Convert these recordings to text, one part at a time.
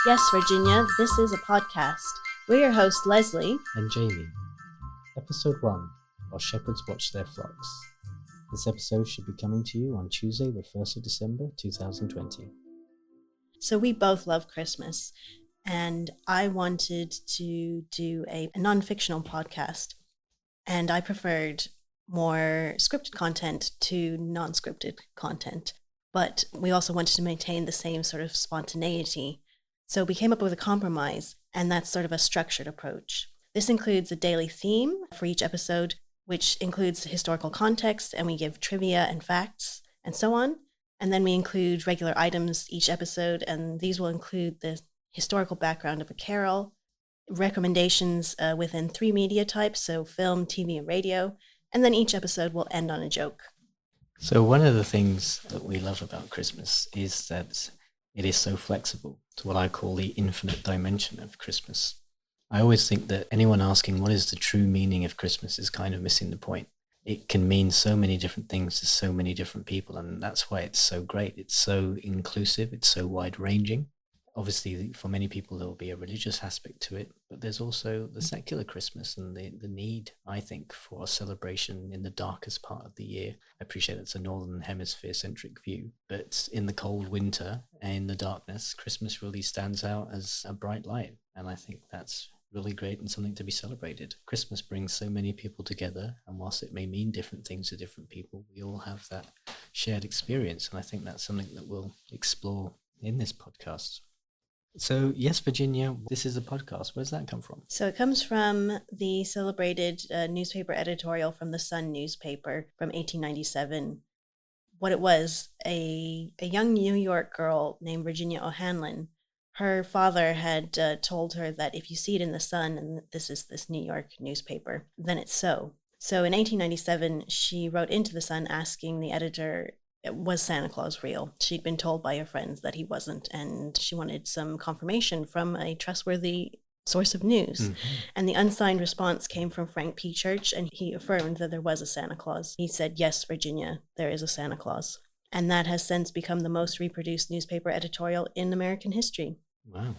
Yes, Virginia, this is a podcast. We're your hosts, Leslie and Jamie. Episode 1, While Shepherds Watch Their Flocks. This episode should be coming to you on Tuesday, the 1st of December, 2020. So we both love Christmas, and I wanted to do a non-fictional podcast, and I preferred more scripted content to non-scripted content, but we also wanted to maintain the same sort of spontaneity. So we came up with a compromise, and that's sort of a structured approach. This includes a daily theme for each episode, which includes historical context, and we give trivia and facts and so on. And then we include regular items each episode, and these will include the historical background of a carol, recommendations within 3 media types, so film, TV, and radio, and then each episode will end on a joke. So one of the things that we love about Christmas is that it is so flexible to what I call the infinite dimension of Christmas. I always think that anyone asking what is the true meaning of Christmas is kind of missing the point. It can mean so many different things to so many different people, and that's why it's so great. It's so inclusive, it's so wide-ranging. Obviously, for many people, there will be a religious aspect to it, but there's also the secular Christmas and the need, I think, for a celebration in the darkest part of the year. I appreciate it's a Northern Hemisphere-centric view, but in the cold winter and in the darkness, Christmas really stands out as a bright light, and I think that's really great and something to be celebrated. Christmas brings so many people together, and whilst it may mean different things to different people, we all have that shared experience, and I think that's something that we'll explore in this podcast. So, yes, Virginia, this is a podcast. Where does that come from? So it comes from the celebrated newspaper editorial from the Sun newspaper from 1897. What it was, a young New York girl named Virginia O'Hanlon, her father had told her that if you see it in the Sun, and this is this New York newspaper, then it's so. So in 1897, she wrote into the Sun asking the editor, was Santa Claus real? She'd been told by her friends that he wasn't, and she wanted some confirmation from a trustworthy source of news. Mm-hmm. And the unsigned response came from Frank P. Church, and he affirmed that there was a Santa Claus. He said, "Yes, Virginia, there is a Santa Claus." And that has since become the most reproduced newspaper editorial in American history. Wow.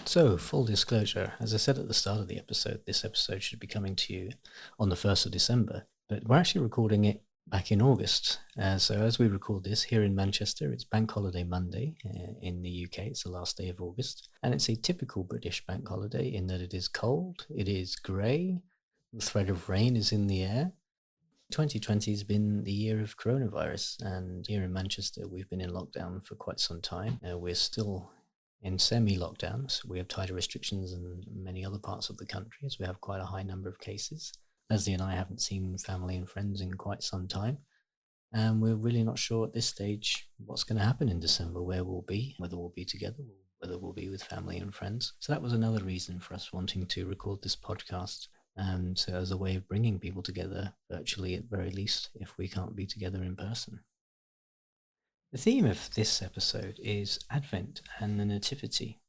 So, full disclosure, as I said at the start of the episode, this episode should be coming to you on the 1st of December, but we're actually recording it back in August. So as we record this here in Manchester, it's Bank Holiday Monday. In the UK, it's the last day of August. And it's a typical British bank holiday in that it is cold, it is grey, the threat of rain is in the air. 2020 has been the year of coronavirus, and here in Manchester, we've been in lockdown for quite some time. We're still in semi-lockdown, so we have tighter restrictions than many other parts of the country, as we have quite a high number of cases. Leslie and I haven't seen family and friends in quite some time, and we're really not sure at this stage what's going to happen in December, where we'll be, whether we'll be together, or whether we'll be with family and friends. So that was another reason for us wanting to record this podcast, so as a way of bringing people together virtually, at very least, if we can't be together in person. The theme of this episode is Advent and the Nativity.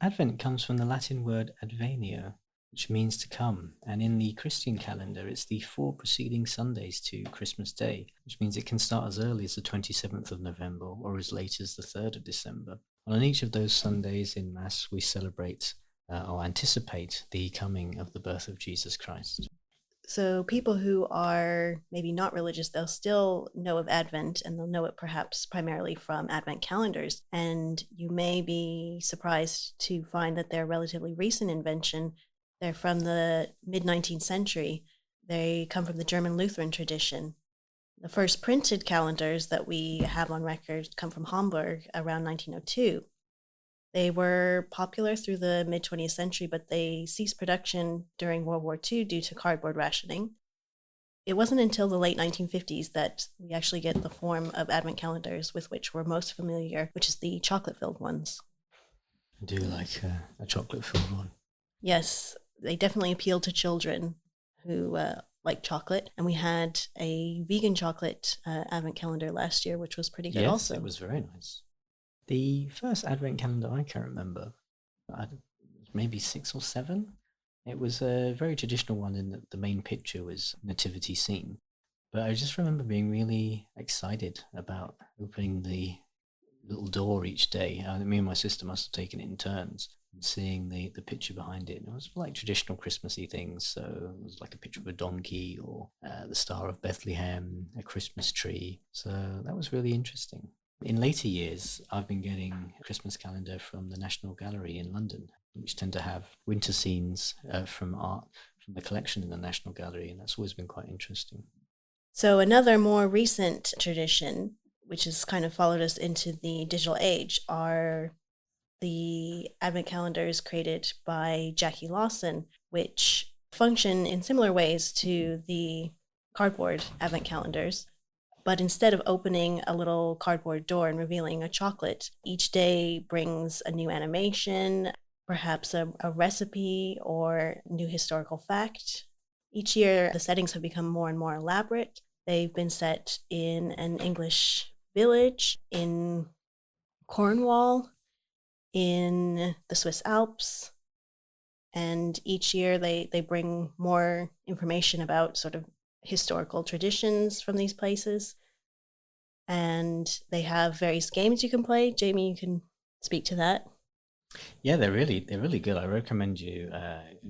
Advent comes from the Latin word advenio, which means to come, and in the Christian calendar it's the 4 preceding Sundays to Christmas Day, which means it can start as early as the 27th of November or as late as the 3rd of December. And on each of those Sundays in Mass we celebrate or anticipate the coming of the birth of Jesus Christ. So people who are maybe not religious, they'll still know of Advent, and they'll know it perhaps primarily from Advent calendars. And you may be surprised to find that they're a relatively recent invention. They're from the mid-19th century. They come from the German Lutheran tradition. The first printed calendars that we have on record come from Hamburg around 1902. They were popular through the mid-20th century, but they ceased production during World War II due to cardboard rationing. It wasn't until the late 1950s that we actually get the form of Advent calendars with which we're most familiar, which is the chocolate-filled ones. I do like a chocolate-filled one. Yes, they definitely appeal to children who like chocolate. And we had a vegan chocolate Advent calendar last year, which was pretty good also. Yes, it was very nice. The first Advent calendar I can remember, maybe 6 or 7. It was a very traditional one in that the main picture was nativity scene. But I just remember being really excited about opening the little little door each day. Me and my sister must have taken it in turns, and seeing the picture behind it. And it was like traditional Christmassy things. So it was like a picture of a donkey or the Star of Bethlehem, a Christmas tree. So that was really interesting. In later years, I've been getting a Christmas calendar from the National Gallery in London, which tend to have winter scenes from art from the collection in the National Gallery, and that's always been quite interesting. So, another more recent tradition, which has kind of followed us into the digital age, are the advent calendars created by Jackie Lawson, which function in similar ways to the cardboard advent calendars. But instead of opening a little cardboard door and revealing a chocolate, each day brings a new animation, perhaps a recipe or new historical fact. Each year, the settings have become more and more elaborate. They've been set in an English village, in Cornwall, in the Swiss Alps. And each year they bring more information about sort of historical traditions from these places. And they have various games you can play. Jamie, you can speak to that. Yeah, they're really good. I recommend you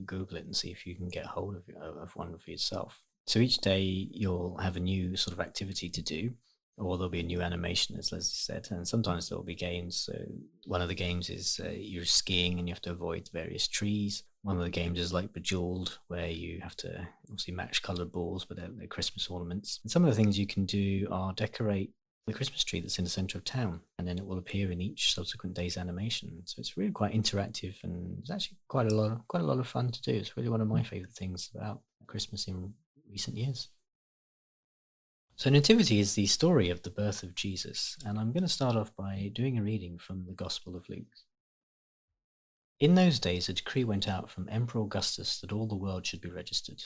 Google it and see if you can get hold of one for yourself. So each day you'll have a new sort of activity to do, or there'll be a new animation, as Leslie said, and sometimes there'll be games. So one of the games is you're skiing and you have to avoid various trees. One of the games is like Bejeweled, where you have to obviously match coloured balls, but they're Christmas ornaments. And some of the things you can do are decorate the Christmas tree that's in the centre of town, and then it will appear in each subsequent day's animation. So it's really quite interactive, and it's actually quite a lot of fun to do. It's really one of my favourite things about Christmas in recent years. So Nativity is the story of the birth of Jesus, and I'm going to start off by doing a reading from the Gospel of Luke. In those days, a decree went out from Emperor Augustus that all the world should be registered.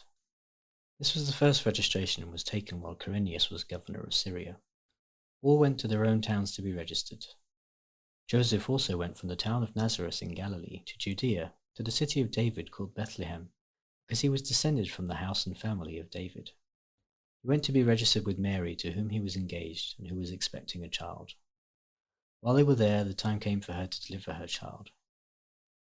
This was the first registration and was taken while Quirinius was governor of Syria. All went to their own towns to be registered. Joseph also went from the town of Nazareth in Galilee to Judea, to the city of David called Bethlehem, because he was descended from the house and family of David. He went to be registered with Mary, to whom he was engaged and who was expecting a child. While they were there, the time came for her to deliver her child.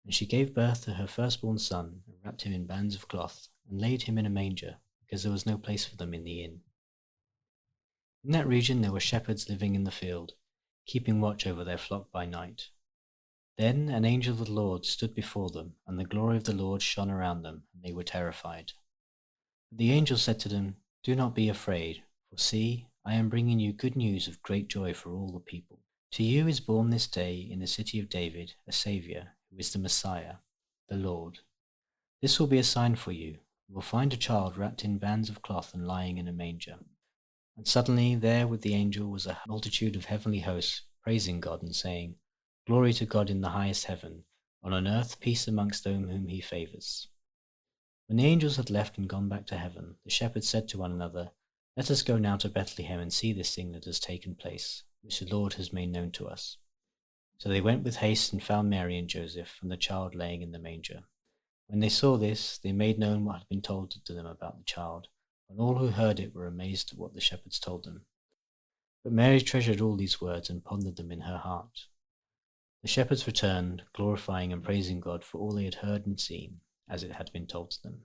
And she gave birth to her firstborn son, and wrapped him in bands of cloth, and laid him in a manger, because there was no place for them in the inn. In that region there were shepherds living in the field, keeping watch over their flock by night. Then an angel of the Lord stood before them, and the glory of the Lord shone around them, and they were terrified. But the angel said to them, "Do not be afraid, for see, I am bringing you good news of great joy for all the people. To you is born this day in the city of David a Saviour, who is the Messiah, the Lord. This will be a sign for you. You will find a child wrapped in bands of cloth and lying in a manger." And suddenly there with the angel was a multitude of heavenly hosts, praising God and saying, "Glory to God in the highest heaven, and on earth peace amongst them whom he favours." When the angels had left and gone back to heaven, the shepherds said to one another, "Let us go now to Bethlehem and see this thing that has taken place, which the Lord has made known to us." So they went with haste and found Mary and Joseph and the child laying in the manger. When they saw this, they made known what had been told to them about the child, and all who heard it were amazed at what the shepherds told them. But Mary treasured all these words and pondered them in her heart. The shepherds returned, glorifying and praising God for all they had heard and seen, as it had been told to them.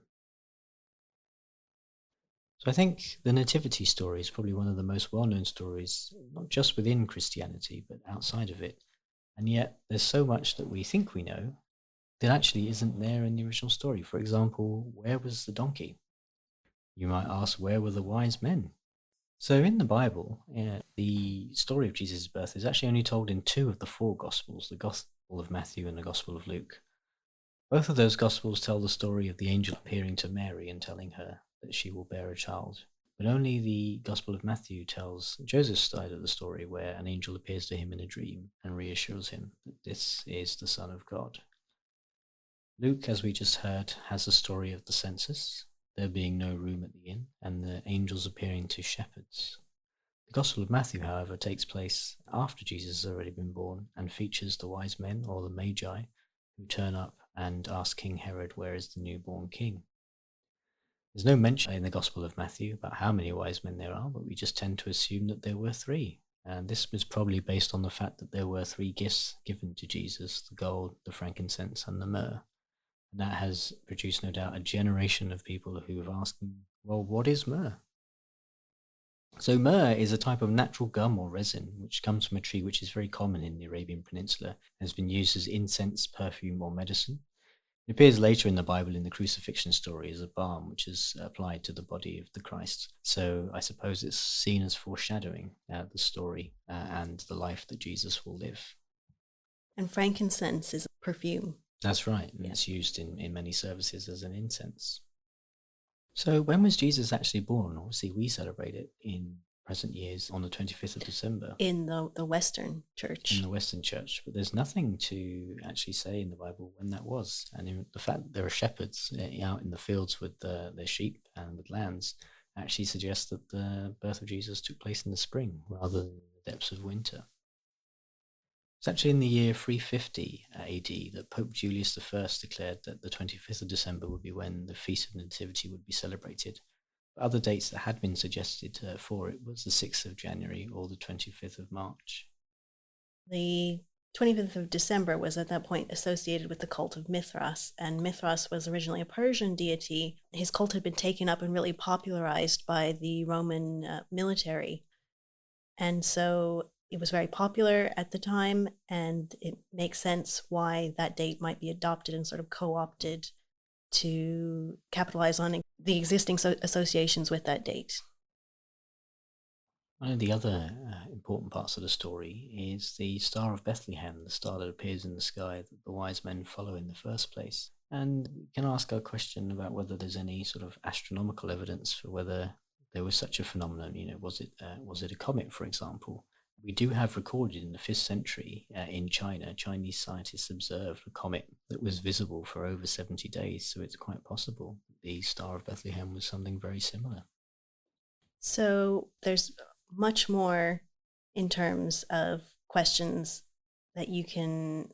So I think the Nativity story is probably one of the most well-known stories, not just within Christianity, but outside of it. And yet there's so much that we think we know that actually isn't there in the original story. For example, where was the donkey? You might ask, where were the wise men? So in the Bible, the story of Jesus' birth is actually only told in two of the four Gospels, the Gospel of Matthew and the Gospel of Luke. Both of those Gospels tell the story of the angel appearing to Mary and telling her that she will bear a child. But only the Gospel of Matthew tells Joseph's side of the story, where an angel appears to him in a dream and reassures him that this is the Son of God. Luke, as we just heard, has the story of the census, there being no room at the inn, and the angels appearing to shepherds. The Gospel of Matthew, however, takes place after Jesus has already been born and features the wise men, or the Magi, who turn up and ask King Herod, where is the newborn king? There's no mention in the Gospel of Matthew about how many wise men there are, but we just tend to assume that there were three. And this was probably based on the fact that there were three gifts given to Jesus: the gold, the frankincense, and the myrrh. And that has produced, no doubt, a generation of people who have asked them, well, what is myrrh? So myrrh is a type of natural gum or resin which comes from a tree which is very common in the Arabian Peninsula and has been used as incense, perfume, or medicine. It appears later in the Bible in the crucifixion story as a balm which is applied to the body of the Christ. So I suppose it's seen as foreshadowing the story and the life that Jesus will live. And frankincense is a perfume. That's right, and Yeah. it's used in many services as an incense. So when was Jesus actually born? Obviously, we celebrate it in present years on the 25th of December. In the Western church. In the Western church. But there's nothing to actually say in the Bible when that was. And in the fact that there are shepherds out in the fields with their sheep and with lambs actually suggests that the birth of Jesus took place in the spring rather than the depths of winter. It's actually in the year 350 AD that Pope Julius I declared that the 25th of December would be when the Feast of Nativity would be celebrated. Other dates that had been suggested for it was the 6th of January or the 25th of March. The 25th of December was at that point associated with the cult of Mithras, and Mithras was originally a Persian deity. His cult had been taken up and really popularized by the Roman military. And so it was very popular at the time, and it makes sense why that date might be adopted and sort of co-opted to capitalize on the existing associations with that date. One of the other important parts of the story is the Star of Bethlehem, the star that appears in the sky that the wise men follow in the first place. And we can ask a question about whether there's any sort of astronomical evidence for whether there was such a phenomenon. Was it a comet, for example? We do have recorded in the 5th century in China, Chinese scientists observed a comet that was visible for over 70 days. So it's quite possible the Star of Bethlehem was something very similar. So there's much more in terms of questions that you can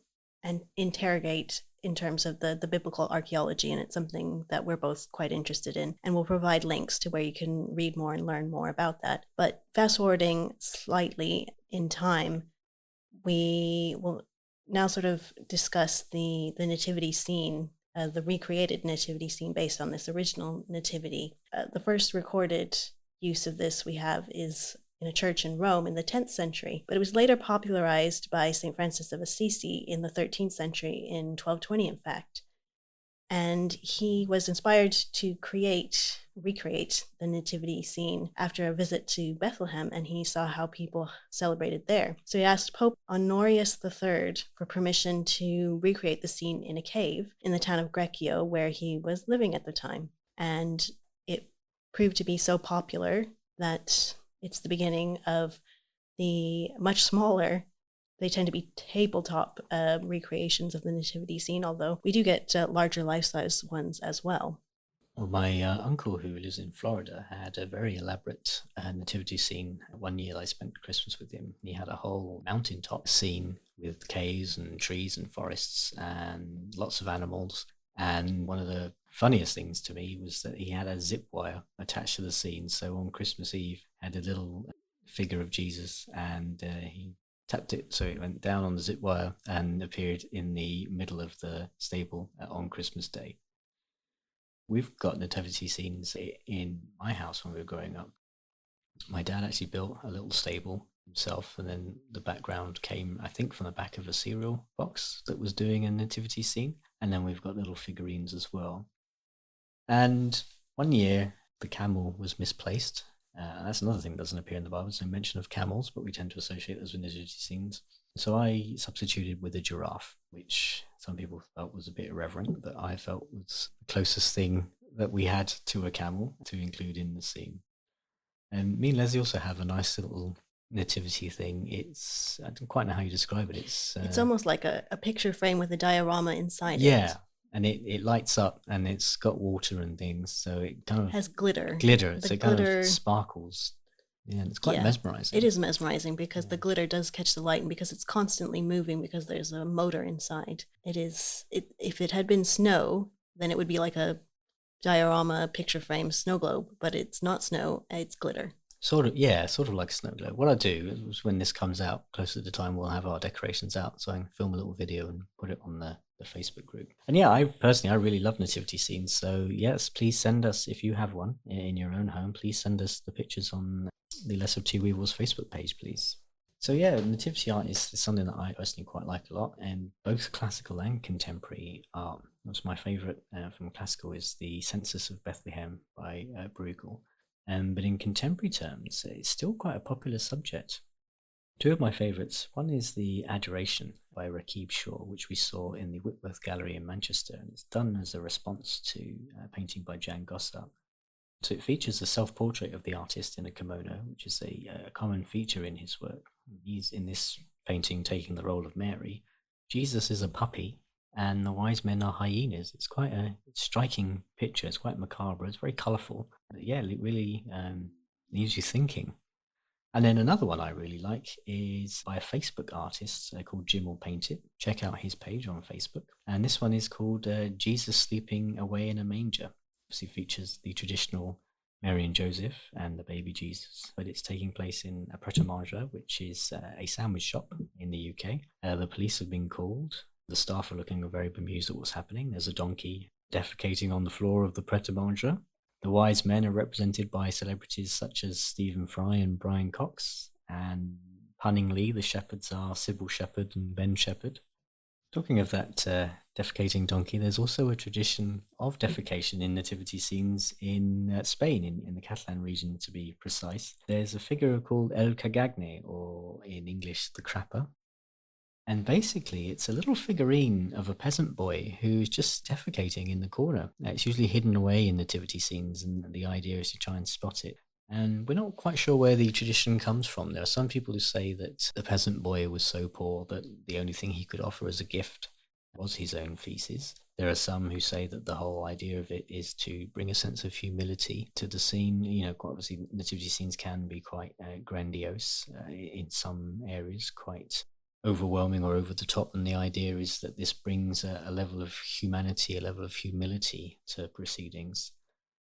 interrogate in terms of the biblical archaeology, and it's something that we're both quite interested in, and we'll provide links to where you can read more and learn more about that. But fast forwarding slightly in time, we will now sort of discuss the nativity scene, the recreated nativity scene based on this original nativity. The first recorded use of this we have is in a church in Rome in the 10th century, but it was later popularized by St. Francis of Assisi in the 13th century, in 1220, in fact. And he was inspired to recreate the nativity scene after a visit to Bethlehem, and he saw how people celebrated there. So he asked Pope Honorius III for permission to recreate the scene in a cave in the town of Greccio, where he was living at the time. And it proved to be so popular that it's the beginning of the much smaller, they tend to be tabletop recreations of the nativity scene, although we do get larger life-size ones as well. Well, my uncle, who lives in Florida, had a very elaborate nativity scene. One year I spent Christmas with him. He had a whole mountaintop scene with caves and trees and forests and lots of animals. And one of the funniest things to me was that he had a zip wire attached to the scene. So on Christmas Eve, had a little figure of Jesus, and he tapped it so it went down on the zip wire and appeared in the middle of the stable on Christmas Day. We've got nativity scenes in my house when we were growing up. My dad actually built a little stable himself, and then the background came, I think, from the back of a cereal box that was doing a nativity scene. And then we've got little figurines as well. And one year, the camel was misplaced. That's another thing that doesn't appear in the Bible. There's no mention of camels, but we tend to associate those with nativity scenes. So I substituted with a giraffe, which some people felt was a bit irreverent, but I felt was the closest thing that we had to a camel to include in the scene. And me and Leslie also have a nice little nativity thing. I don't quite know how you describe it. It's almost like a picture frame with a diorama inside it. Yeah, and it lights up, and it's got water and things, so it kind of has glitter. So it kind of sparkles. Yeah, and it's quite mesmerizing. It is mesmerizing because the glitter does catch the light, and because it's constantly moving because there's a motor inside. If it had been snow, then it would be like a diorama picture frame snow globe, but it's not snow, it's glitter. Sort of like a snow globe. What I do is when this comes out, closer to the time, we'll have our decorations out, so I can film a little video and put it on the Facebook group. And yeah, I really love nativity scenes. So yes, please send us, if you have one in your own home, please send us the pictures on the Less of Two Weevils Facebook page, please. So yeah, nativity art is something that I personally quite like a lot, and both classical and contemporary art. What's my favourite from classical is the Census of Bethlehem by Bruegel. But in contemporary terms, it's still quite a popular subject. Two of my favourites. One is the Adoration by Rakib Shaw, which we saw in the Whitworth Gallery in Manchester, and it's done as a response to a painting by Jan Gossart. So it features a self-portrait of the artist in a kimono, which is a common feature in his work. He's in this painting taking the role of Mary. Jesus is a puppy, and the wise men are hyenas. It's quite a striking picture. It's quite macabre. It's very colourful. Yeah, it really leaves you thinking. And then another one I really like is by a Facebook artist called Jim Will Paint It. Check out his page on Facebook. And this one is called Jesus Sleeping Away in a Manger. Obviously features the traditional Mary and Joseph and the baby Jesus, but it's taking place in a pret-a-manger, which is a sandwich shop in the UK. The police have been called. The staff are looking very bemused at what's happening. There's a donkey defecating on the floor of the pret-a-manger. The wise men are represented by celebrities such as Stephen Fry and Brian Cox, and punningly, the shepherds are Sybil Shepherd and Ben Shepherd. Talking of that defecating donkey, there's also a tradition of defecation in nativity scenes in Spain, in the Catalan region to be precise. There's a figure called El Cagagne, or in English, the Crapper. And basically, it's a little figurine of a peasant boy who's just defecating in the corner. It's usually hidden away in nativity scenes, and the idea is to try and spot it. And we're not quite sure where the tradition comes from. There are some people who say that the peasant boy was so poor that the only thing he could offer as a gift was his own feces. There are some who say that the whole idea of it is to bring a sense of humility to the scene. You know, quite obviously, nativity scenes can be quite grandiose in some areas, quite overwhelming or over the top, and the idea is that this brings a level of humanity, a level of humility to proceedings.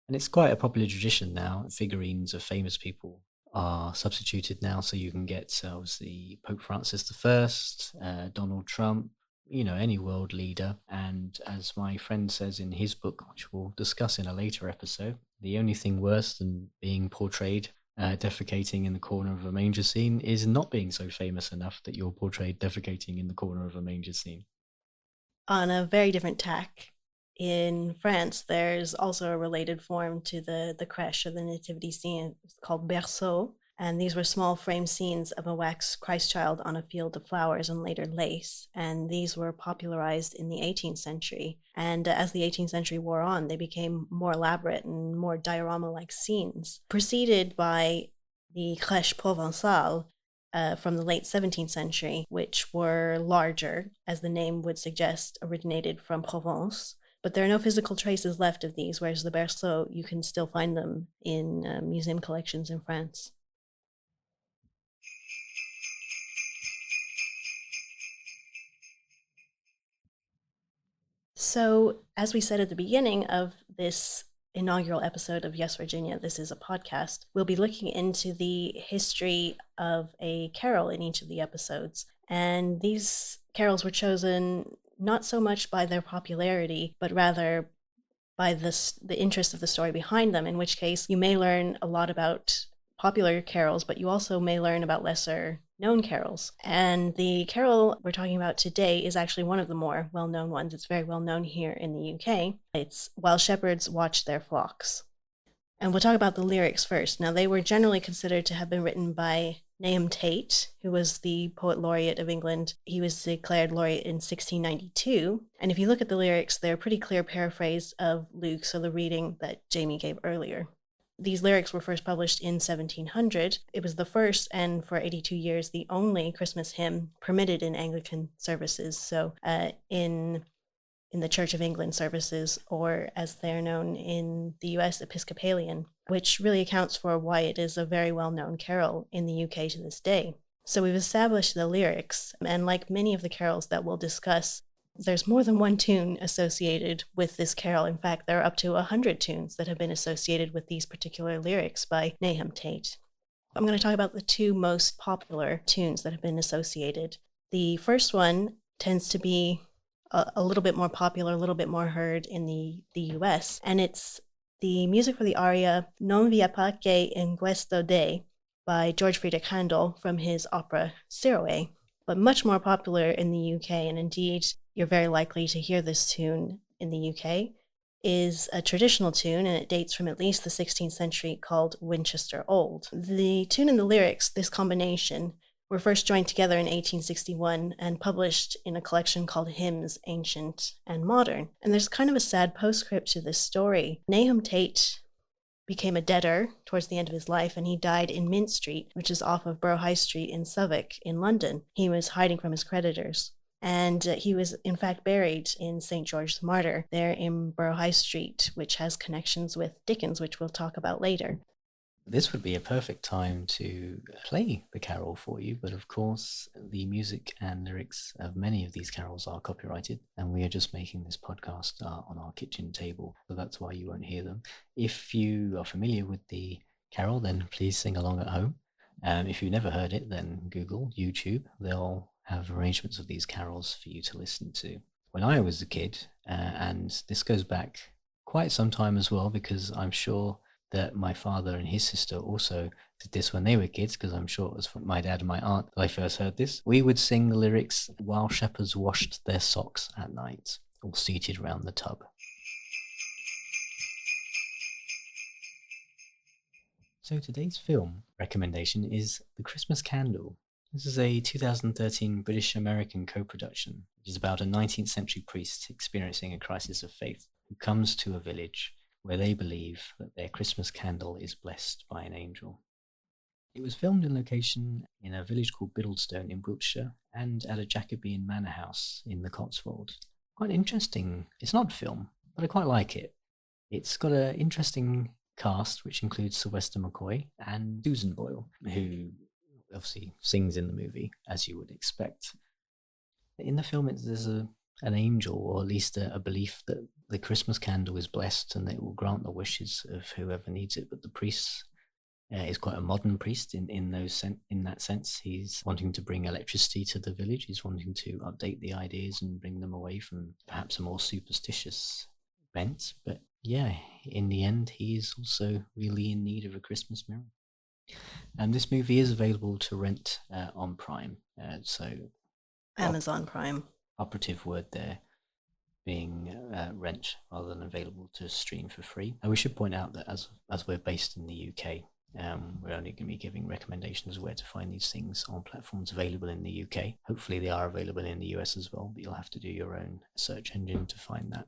And it's quite a popular tradition now. Figurines of famous people are substituted now, so you can get obviously Pope Francis I, Donald Trump, you know, any world leader. And as my friend says in his book, which we'll discuss in a later episode, the only thing worse than being portrayed defecating in the corner of a manger scene is not being so famous enough that you're portrayed defecating in the corner of a manger scene. On a very different tack, in France, there's also a related form to the crèche or the nativity scene. It's called berceau, and these were small frame scenes of a wax Christ child on a field of flowers and later lace. And these were popularized in the 18th century. And as the 18th century wore on, they became more elaborate and more diorama-like scenes, preceded by the crèche provençale, from the late 17th century, which were larger, as the name would suggest, originated from Provence. But there are no physical traces left of these, whereas the berceau, you can still find them in museum collections in France. So, as we said at the beginning of this inaugural episode of Yes, Virginia, This Is a Podcast, we'll be looking into the history of a carol in each of the episodes. And these carols were chosen not so much by their popularity, but rather by the interest of the story behind them, in which case you may learn a lot about popular carols, but you also may learn about lesser known carols. And the carol we're talking about today is actually one of the more well-known ones. It's very well known here in the UK. It's While Shepherds Watch Their Flocks. And we'll talk about the lyrics first. Now, they were generally considered to have been written by Nahum Tate, who was the poet laureate of England. He was declared laureate in 1692. And if you look at the lyrics, they're a pretty clear paraphrase of Luke, so the reading that Jamie gave earlier. These lyrics were first published in 1700. It was the first, and for 82 years, the only Christmas hymn permitted in Anglican services. So in the Church of England services, or as they're known in the US, Episcopalian, which really accounts for why it is a very well-known carol in the UK to this day. So we've established the lyrics, and like many of the carols that we'll discuss, there's more than one tune associated with this carol. In fact, there are up to 100 tunes that have been associated with these particular lyrics by Nahum Tate. I'm going to talk about the two most popular tunes that have been associated. The first one tends to be a little bit more popular, a little bit more heard in the US, and it's the music for the aria Non vi appace in questo day by George Friedrich Handel from his opera Siroe, but much more popular in the UK, and indeed you're very likely to hear this tune in the UK, is a traditional tune, and it dates from at least the 16th century, called Winchester Old. The tune and the lyrics, this combination, were first joined together in 1861 and published in a collection called Hymns, Ancient and Modern. And there's kind of a sad postscript to this story. Nahum Tate became a debtor towards the end of his life, and he died in Mint Street, which is off of Borough High Street in Southwark in London. He was hiding from his creditors. And he was, in fact, buried in St. George the Martyr, there in Borough High Street, which has connections with Dickens, which we'll talk about later. This would be a perfect time to play the carol for you, but of course, the music and lyrics of many of these carols are copyrighted, and we are just making this podcast on our kitchen table, so that's why you won't hear them. If you are familiar with the carol, then please sing along at home. If you've never heard it, then Google, YouTube, they'll have arrangements of these carols for you to listen to. When I was a kid, and this goes back quite some time as well, because I'm sure that my father and his sister also did this when they were kids, because I'm sure it was from my dad and my aunt that I first heard this. We would sing the lyrics while shepherds washed their socks at night, all seated round the tub. So today's film recommendation is The Christmas Candle. This is a 2013 British-American co-production, which is about a 19th century priest experiencing a crisis of faith who comes to a village where they believe that their Christmas candle is blessed by an angel. It was filmed in location in a village called Biddlestone in Wiltshire and at a Jacobean manor house in the Cotswolds. Quite interesting. It's not film, but I quite like it. It's got an interesting cast, which includes Sylvester McCoy and Susan Boyle, who obviously sings in the movie, as you would expect. In the film, there's an angel, or at least a belief that the Christmas candle is blessed and that it will grant the wishes of whoever needs it. But the priest is quite a modern priest in that sense. He's wanting to bring electricity to the village. He's wanting to update the ideas and bring them away from perhaps a more superstitious bent. But yeah, in the end, he is also really in need of a Christmas miracle. And this movie is available to rent on Prime. So Amazon Prime. Operative word there being rent rather than available to stream for free. And we should point out that as we're based in the UK, we're only going to be giving recommendations where to find these things on platforms available in the UK. Hopefully they are available in the US as well, but you'll have to do your own search engine to find that.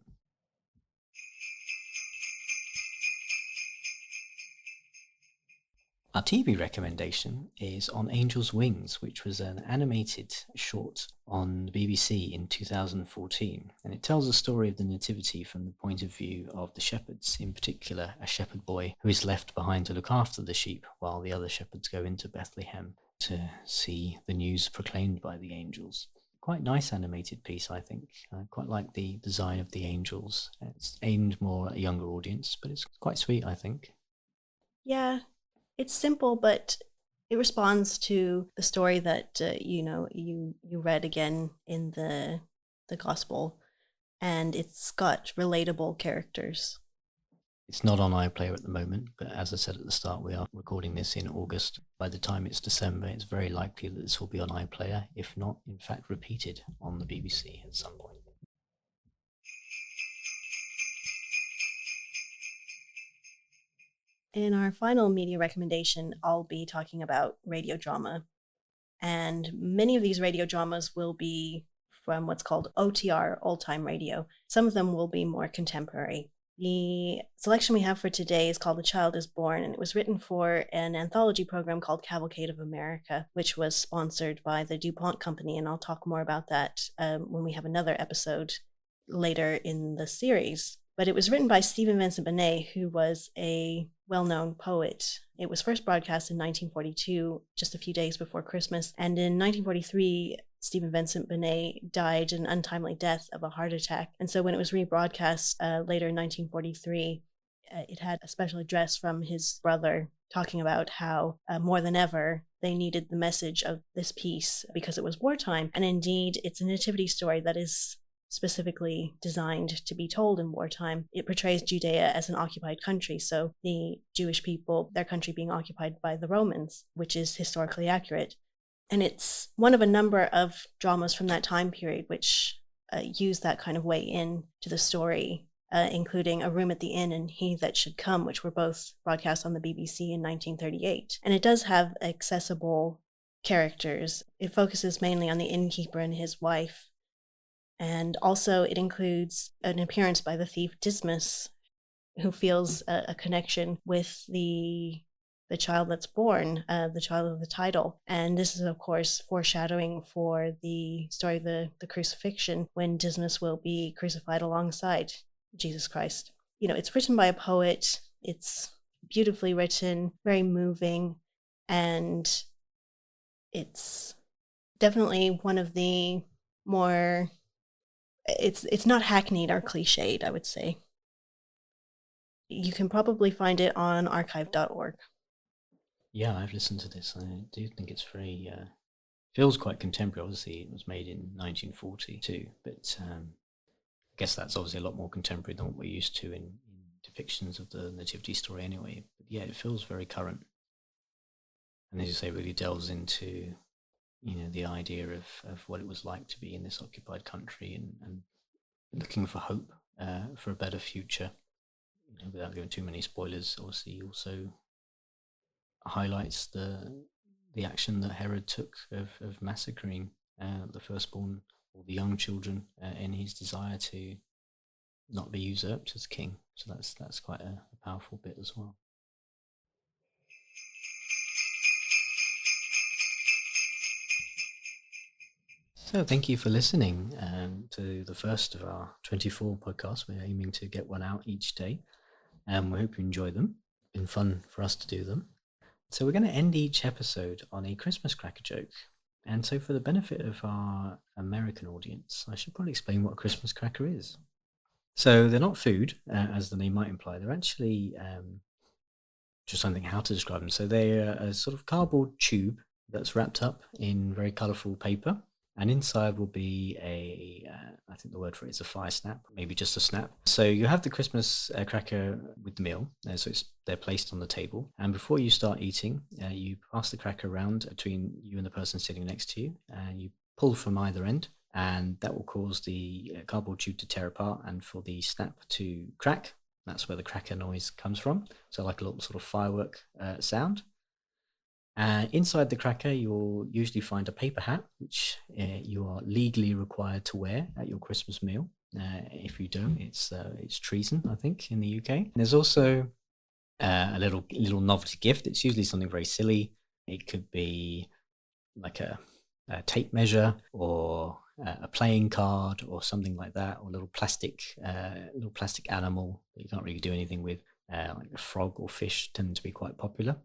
Our TV recommendation is On Angel's Wings, which was an animated short on the BBC in 2014. And it tells the story of the Nativity from the point of view of the shepherds, in particular a shepherd boy who is left behind to look after the sheep while the other shepherds go into Bethlehem to see the news proclaimed by the angels. Quite nice animated piece, I think. I quite like the design of the angels. It's aimed more at a younger audience, but it's quite sweet, I think. Yeah, it's simple, but it responds to the story that you read again in the gospel, and it's got relatable characters. It's not on iPlayer at the moment, but as I said at the start, we are recording this in August. By the time it's December, it's very likely that this will be on iPlayer, if not, in fact, repeated on the BBC at some point. In our final media recommendation, I'll be talking about radio drama. And many of these radio dramas will be from what's called OTR, old time radio. Some of them will be more contemporary. The selection we have for today is called The Child is Born, and it was written for an anthology program called Cavalcade of America, which was sponsored by the DuPont Company, and I'll talk more about that when we have another episode later in the series. But it was written by Stephen Vincent Benet, who was a well-known poet. It was first broadcast in 1942, just a few days before Christmas, and in 1943, Stephen Vincent Benet died an untimely death of a heart attack. And so when it was rebroadcast later in 1943, it had a special address from his brother talking about how more than ever they needed the message of this piece because it was wartime. And indeed, it's a nativity story that is specifically designed to be told in wartime. It portrays Judea as an occupied country, so the Jewish people, their country being occupied by the Romans, which is historically accurate. And it's one of a number of dramas from that time period which use that kind of way in to the story, including A Room at the Inn and He That Should Come, which were both broadcast on the BBC in 1938. And it does have accessible characters. It focuses mainly on the innkeeper and his wife. And also it includes an appearance by the thief Dismas, who feels a connection with the child that's born, the child of the title. And this is, of course, foreshadowing for the story of the crucifixion, when Dismas will be crucified alongside Jesus Christ. You know, it's written by a poet. It's beautifully written, very moving, and it's definitely one of the more, it's not hackneyed or cliched, I would say. You can probably find it on archive.org. Yeah, I've listened to this. I do think it's very feels quite contemporary. Obviously, it was made in 1942, but I guess that's obviously a lot more contemporary than what we're used to in depictions of the nativity story anyway. But yeah, it feels very current, and as you say, really delves into the idea of what it was like to be in this occupied country, and looking for hope for a better future. Without giving too many spoilers, obviously also highlights the action that Herod took of massacring the firstborn or the young children in his desire to not be usurped as king. So that's quite a powerful bit as well. So thank you for listening to the first of our 24 podcasts. We're aiming to get one out each day, and we hope you enjoy them. It's been fun for us to do them. So we're going to end each episode on a Christmas cracker joke. And so for the benefit of our American audience, I should probably explain what a Christmas cracker is. So they're not food, as the name might imply. They're actually just something how to describe them. So they're a sort of cardboard tube that's wrapped up in very colourful paper. And inside will be I think the word for it is a fire snap, maybe just a snap. So you have the Christmas cracker with the meal. So they're placed on the table. And before you start eating, you pass the cracker around between you and the person sitting next to you. And you pull from either end. And that will cause the cardboard tube to tear apart and for the snap to crack. That's where the cracker noise comes from. So like a little sort of firework sound. Inside the cracker, you'll usually find a paper hat, which you are legally required to wear at your Christmas meal. If you don't, it's treason, I think, in the UK. And there's also a little novelty gift. It's usually something very silly. It could be like a tape measure or a playing card or something like that, or a little plastic animal that you can't really do anything with. Like a frog or fish tend to be quite popular.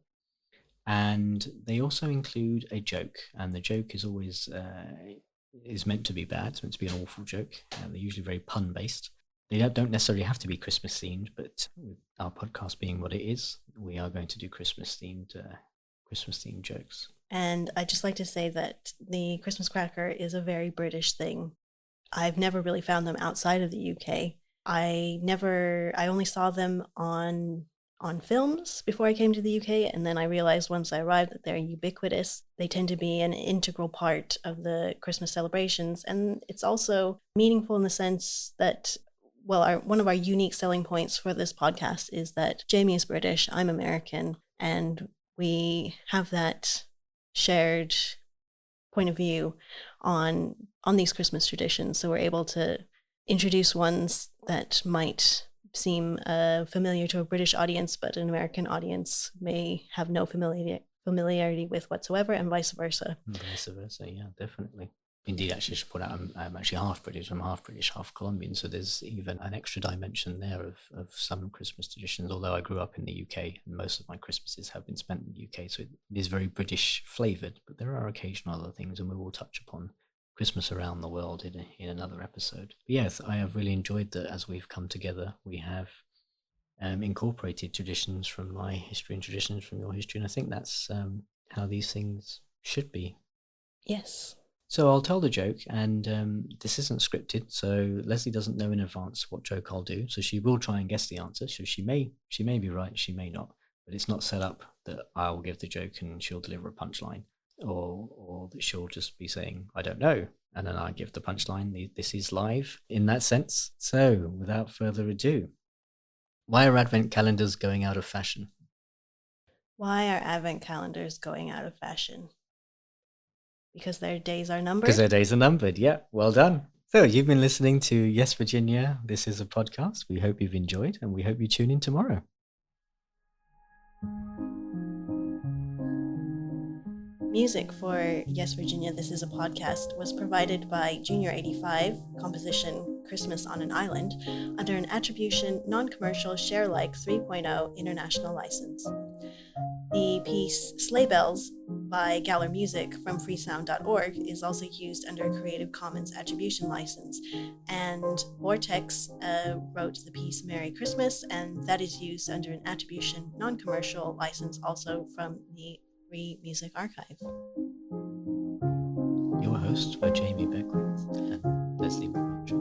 And they also include a joke, and the joke is always is meant to be bad. It's meant to be an awful joke. They're usually very pun based. They don't necessarily have to be Christmas themed, but with our podcast being what it is, we are going to do Christmas themed jokes. And I'd just like to say that the Christmas cracker is a very British thing. I've never really found them outside of the UK. I only saw them on films before I came to the UK, and then I realized once I arrived that they're ubiquitous. They tend to be an integral part of the Christmas celebrations, and it's also meaningful in the sense that, well, one of our unique selling points for this podcast is that Jamie is British, I'm American, and we have that shared point of view on these Christmas traditions. So we're able to introduce ones that might seem familiar to a British audience, but an American audience may have no familiarity with whatsoever, and vice versa. Vice versa, yeah, definitely. Indeed, actually, I should point out I'm actually half British. I'm half British, half Colombian. So there's even an extra dimension there of some Christmas traditions, although I grew up in the UK and most of my Christmases have been spent in the UK. So it is very British flavoured, but there are occasional other things, and we will touch upon Christmas around the world in another episode. But yes, I have really enjoyed that as we've come together. We have incorporated traditions from my history and traditions from your history. And I think that's how these things should be. Yes. So I'll tell the joke, and this isn't scripted, so Leslie doesn't know in advance what joke I'll do. So she will try and guess the answer. So she may be right, she may not, but it's not set up that I'll give the joke and she'll deliver a punchline, or that she'll just be saying I don't know, and then I give the punchline. This is live in that sense. So without further ado, why are advent calendars going out of fashion? Why are advent calendars going out of fashion? Because their days are numbered? Because their days are numbered, yeah. Well done. So you've been listening to Yes, Virginia. This is a podcast. We hope you've enjoyed, and we hope you tune in tomorrow. Music for Yes, Virginia, This is a Podcast was provided by Junior 85, composition Christmas on an Island, under an attribution, non-commercial, share-alike 3.0 international license. The piece Sleigh Bells by Galler Music from freesound.org is also used under a Creative Commons attribution license. And Vortex wrote the piece Merry Christmas, and that is used under an attribution non-commercial license also from the Free Music Archive. Your hosts were Jamie Beckwith and Leslie Woodbridge.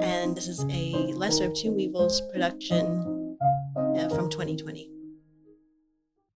And this is a Lesser of Two Weevils production from 2020.